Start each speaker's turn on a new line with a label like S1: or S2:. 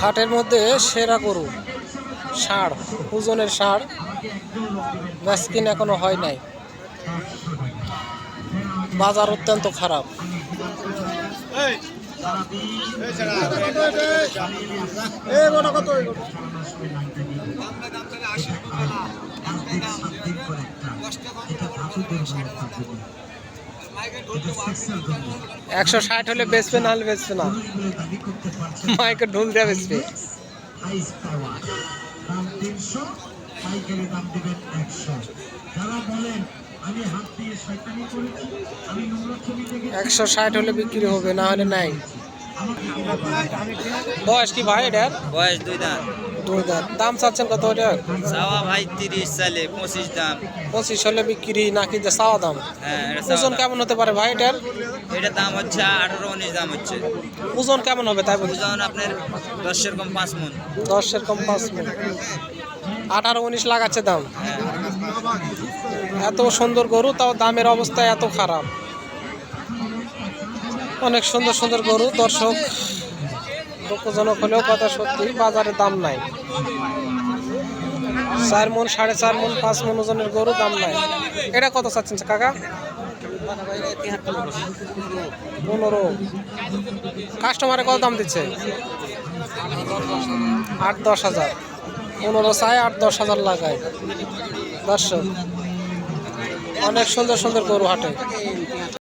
S1: হাটের মধ্যে সেরা গরু ষাঁড়, ওজনের ষাঁড় বেচকিন এখনো হয় নাই। বাজার অত্যন্ত খারাপ। একশো 60 হলে বেচবে, না হলে বেচবে না। মাইকে ঢুল দেওয়া বেচবে। একশো 60 হলে বিক্রি হবে, না হলে নাই। বয়স কি ভাই এটার?
S2: বয়স 2 দাঁত।
S1: 2 দাঁত। দাম চাচ্ছেন কত এটার?
S2: চাওয়া ভাই 30 চাইলে 25 দাম।
S1: 25 হলে বিক্রি নাকি যে চাওয়া দাম?
S2: হ্যাঁ,
S1: ওজন কেমন হতে পারে ভাই এটার?
S2: এটা দাম হচ্ছে 18-19 দাম হচ্ছে।
S1: ওজন কেমন হবে তাই বলছি?
S2: ওজন আপনার 10 এর কম 5 মণ।
S1: 10 এর কম 5 মণ। 18-19 লাগাচ্ছে দাম। এত সুন্দর গরু, তাও দামের অবস্থা এত খারাপ। অনেক সুন্দর সুন্দর গরু, দর্শক দুঃখজনক হলেও কথা সত্যি, বাজারে দাম নাই। 4 মণ, 4.5 মণ, 5 মণ ওজনের গরু দাম নাই। এটা কত চাচ্ছেন কাকা? 15। কাস্টমারে কত দাম দিচ্ছে? 8-10 হাজার। 15 চায়, 8-10 হাজার লাগায়। দর্শক অনেক সুন্দর সুন্দর গরু হাটে।